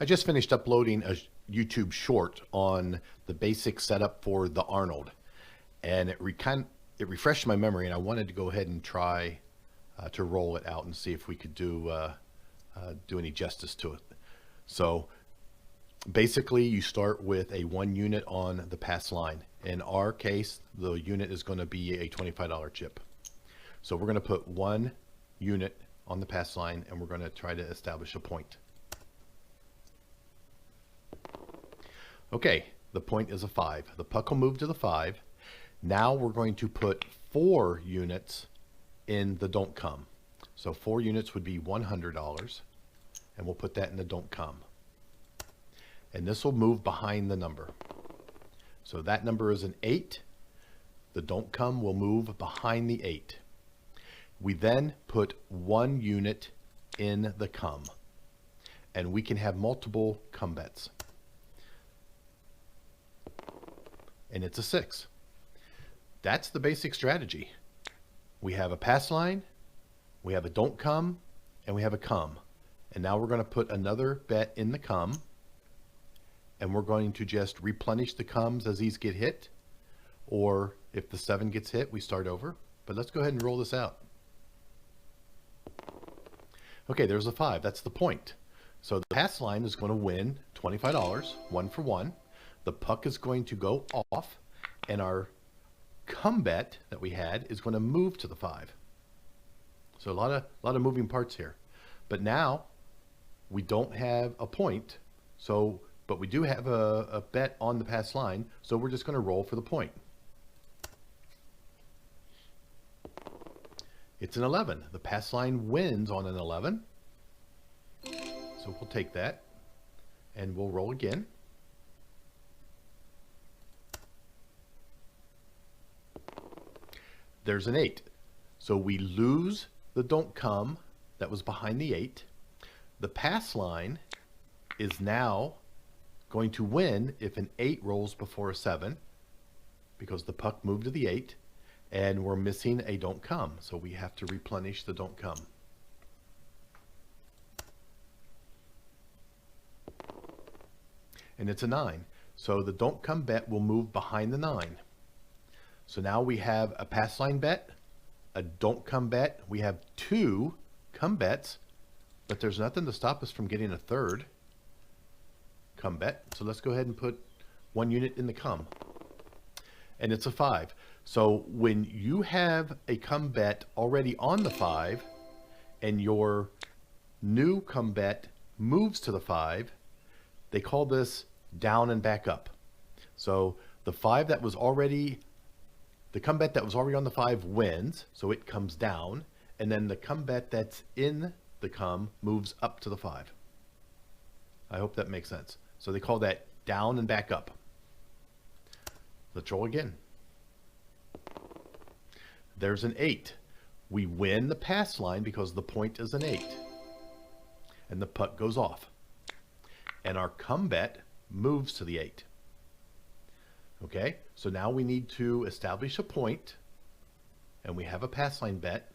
I just finished uploading a YouTube short on the basic setup for the Arnold, and it refreshed my memory, and I wanted to go ahead and try to roll it out and see if we could do any justice to it. So basically, you start with a 1 unit on the pass line. In our case, the unit is going to be a $25 chip. So we're going to put 1 unit on the pass line, and we're going to try to establish a point. Okay, the point is a 5. The puck will move to the 5. Now we're going to put 4 units in the don't come. So 4 units would be $100, and we'll put that in the don't come. And this will move behind the number. So that number is an 8. The don't come will move behind the 8. We then put 1 unit in the come, and we can have multiple come bets. And it's a 6. That's the basic strategy. We have a pass line, we have a don't come, and we have a come. And now we're going to put another bet in the come, and we're going to just replenish the comes as these get hit, or if the 7 gets hit, we start over. But let's go ahead and roll this out. Okay, there's a 5. That's the point. So the pass line is going to win $25, 1 for 1. The puck is going to go off, and our come bet that we had is going to move to the 5. So a lot of moving parts here. But now we don't have a point, but we do have a bet on the pass line, so we're just going to roll for the point. It's an 11. The pass line wins on an 11. So we'll take that, and we'll roll again. There's an 8. So we lose the don't come that was behind the 8. The pass line is now going to win if an 8 rolls before a 7, because the puck moved to the 8, and we're missing a don't come. So we have to replenish the don't come. And it's a 9. So the don't come bet will move behind the 9. So now we have a pass line bet, a don't come bet. We have 2 come bets, but there's nothing to stop us from getting a 3rd come bet. So let's go ahead and put 1 unit in the come. And it's a 5. So when you have a come bet already on the 5, and your new come bet moves to the 5, they call this down and back up. So the 5 that was already the come bet that was already on the 5 wins, so it comes down, and then the come bet that's in the come moves up to the 5. I hope that makes sense. So they call that down and back up. Let's roll again. There's an 8. We win the pass line because the point is an 8. And the puck goes off. And our come bet moves to the 8. Okay, so now we need to establish a point, and we have a pass line bet,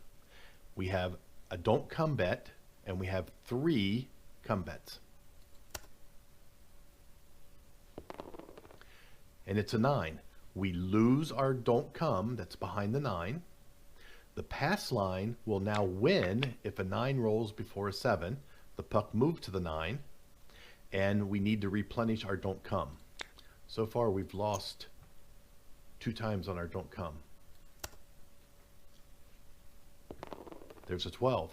we have a don't come bet, and we have 3 come bets. And it's a 9. We lose our don't come that's behind the 9. The pass line will now win if a 9 rolls before a 7. The puck moved to the 9, and we need to replenish our don't come. So far, we've lost 2 times on our don't come. There's a 12.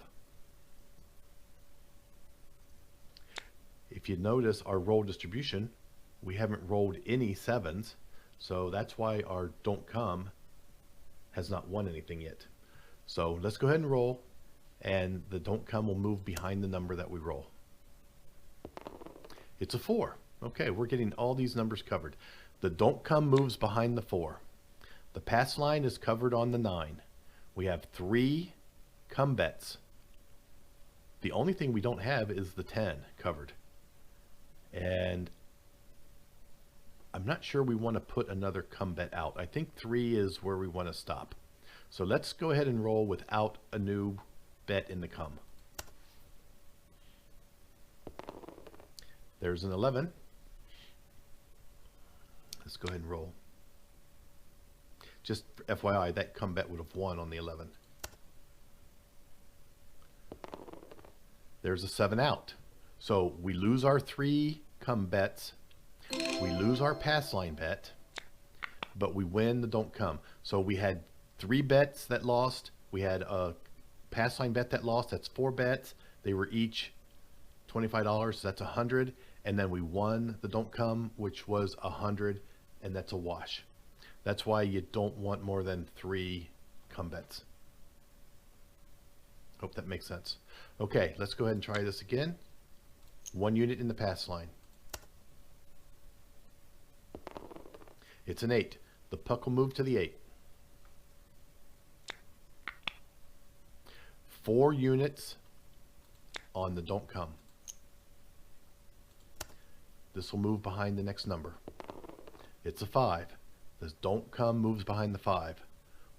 If you notice our roll distribution, we haven't rolled any 7s, so that's why our don't come has not won anything yet. So let's go ahead and roll, and the don't come will move behind the number that we roll. It's a 4. Okay, we're getting all these numbers covered. The don't come moves behind the 4. The pass line is covered on the 9. We have 3 come bets. The only thing we don't have is the 10 covered. And I'm not sure we want to put another come bet out. I think 3 is where we want to stop. So let's go ahead and roll without a new bet in the come. There's an 11. Let's go ahead and roll. Just FYI, that come bet would have won on the 11. There's a 7 out. So we lose our 3 come bets. We lose our pass line bet, but we win the don't come. So we had 3 bets that lost. We had a pass line bet that lost. That's 4 bets. They were each $25. So that's 100. And then we won the don't come, which was 100, and that's a wash. That's why you don't want more than 3 come bets. Hope that makes sense. Okay, let's go ahead and try this again. 1 unit in the pass line. It's an 8. The puck will move to the 8. 4 units on the don't come. This will move behind the next number. It's a 5. This don't come moves behind the 5.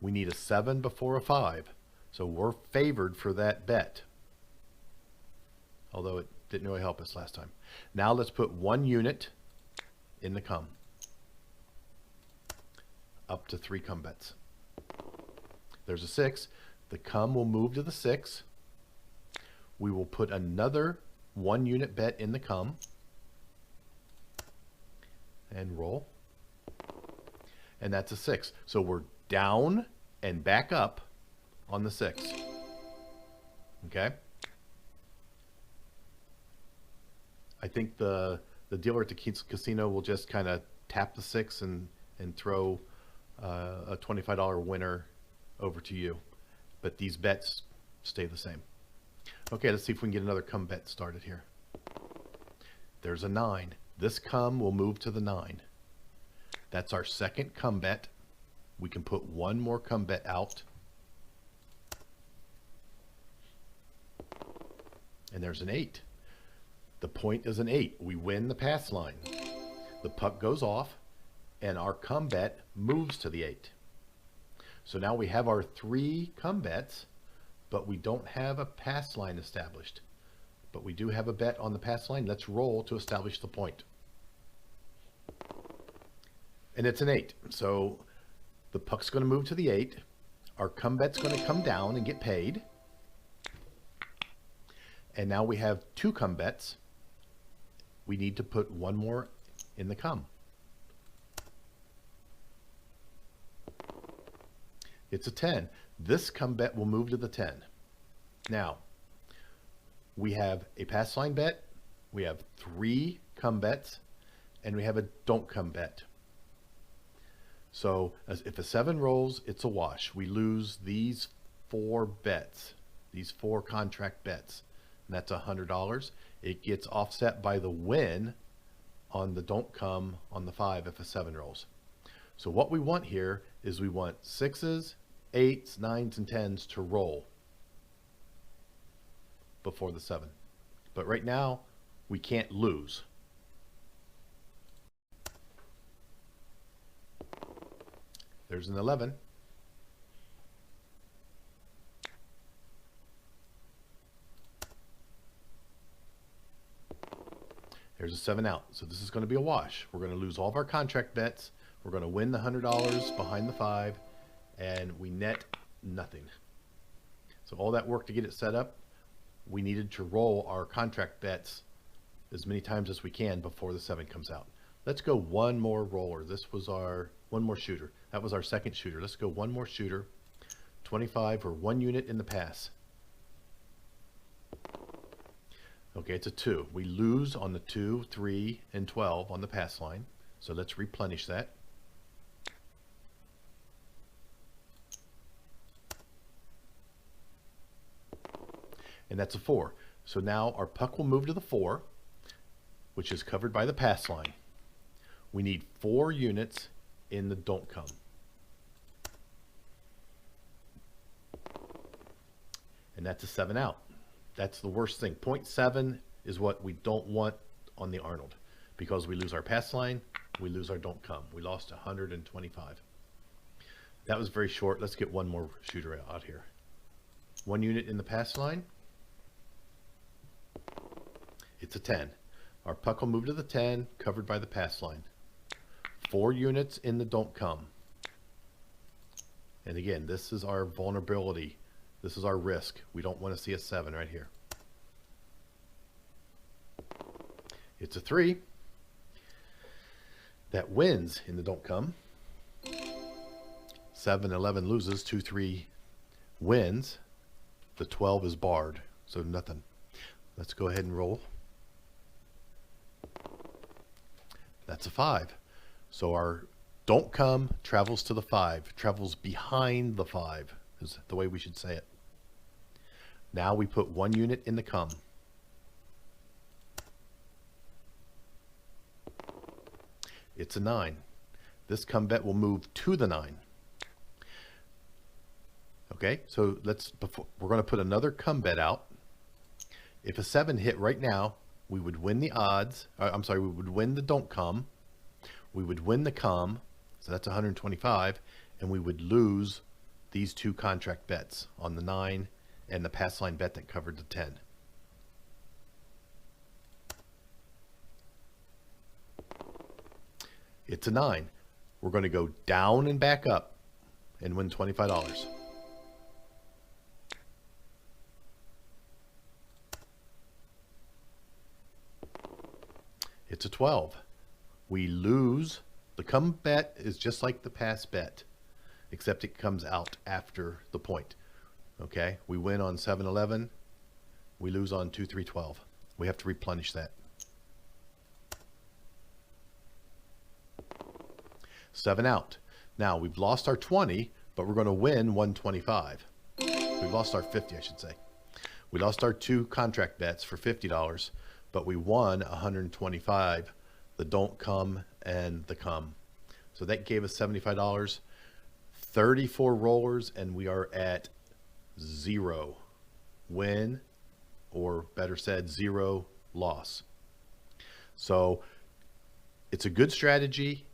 We need a 7 before a 5. So we're favored for that bet. Although it didn't really help us last time. Now let's put 1 unit in the come. Up to 3 come bets. There's a 6. The come will move to the 6. We will put another 1 unit bet in the come. And roll. And that's a 6. So we're down and back up on the 6. Okay? I think the dealer at the casino will just kind of tap the 6 and throw a $25 winner over to you. But these bets stay the same. Okay, let's see if we can get another come bet started here. There's a 9. This come will move to the 9. That's our second come bet. We can put 1 more come bet out. And there's an 8. The point is an 8. We win the pass line. The puck goes off, and our come bet moves to the 8. So now we have our 3 come bets, but we don't have a pass line established. But we do have a bet on the pass line. Let's roll to establish the point. And it's an 8. So the puck's going to move to the 8. Our come bet's going to come down and get paid. And now we have 2 come bets. We need to put 1 more in the come. It's a 10. This come bet will move to the 10. Now, we have a pass line bet, we have 3 come bets, and we have a don't come bet. So if a 7 rolls, it's a wash. We lose these 4 bets, these 4 contract bets, and that's $100. It gets offset by the win on the don't come on the 5 if a 7 rolls. So what we want here is we want 6s, 8s, 9s, and 10s to roll before the 7. But right now, we can't lose. There's an 11. There's a 7 out. So this is going to be a wash. We're going to lose all of our contract bets. We're going to win the $100 behind the 5, and we net nothing. So all that work to get it set up, we needed to roll our contract bets as many times as we can before the 7 comes out. Let's go 1 more roller. This was our 1 more shooter. That was our second shooter. Let's go 1 more shooter. 25 or 1 unit in the pass. Okay, it's a 2. We lose on the 2, 3, and 12 on the pass line. So let's replenish that. And that's a 4. So now our puck will move to the 4, which is covered by the pass line. We need 4 units in the don't come. And that's a 7 out. That's the worst thing. 0.7 is what we don't want on the Arnold, because we lose our pass line, we lose our don't come. We lost 125. That was very short. Let's get 1 more shooter out here. 1 unit in the pass line. It's a 10. Our puck will move to the 10, covered by the pass line. 4 units in the don't come. And again, this is our vulnerability. This is our risk. We don't want to see a 7 right here. It's a 3. That wins in the don't come. 7, 11 loses. 2, 3 wins. The 12 is barred, so nothing. Let's go ahead and roll. That's a 5. So our don't come travels to the 5, travels behind the 5 is the way we should say it. Now we put 1 unit in the come. It's a 9. This come bet will move to the 9. Okay, so we're going to put another come bet out. If a 7 hit right now, we would win the odds. We would win the don't come. We would win the come, so that's 125, and we would lose these 2 contract bets on the 9 and the pass line bet that covered the 10. It's a 9. We're going to go down and back up and win $25. It's a 12. We lose. The come bet is just like the pass bet, except it comes out after the point. Okay, we win on 7-11. We lose on 2-3-12. We have to replenish that. 7 out. Now we've lost our 20, but we're going to win 125. We've lost our 50, I should say. We lost our 2 contract bets for $50, but we won 125. The don't come and the come. So that gave us $75. 34 rollers, and we are at 0 win, or better said, 0 loss. So it's a good strategy.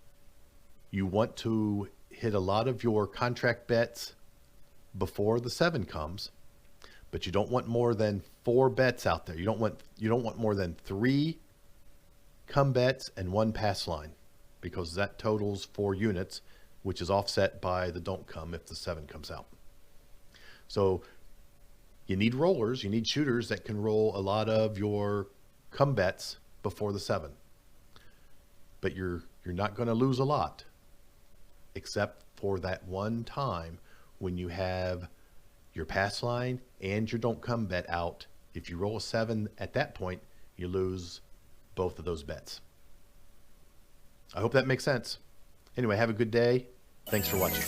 You want to hit a lot of your contract bets before the 7 comes, but you don't want more than 4 bets out there. You don't want more than 3 come bets and 1 pass line, because that totals 4 units, which is offset by the don't come if the 7 comes out. So you need rollers, you need shooters that can roll a lot of your come bets before the 7. But you're not going to lose a lot, except for that one time when you have your pass line and your don't come bet out. If you roll a 7 at that point, you lose both of those bets. I hope that makes sense. Anyway, have a good day. Thanks for watching.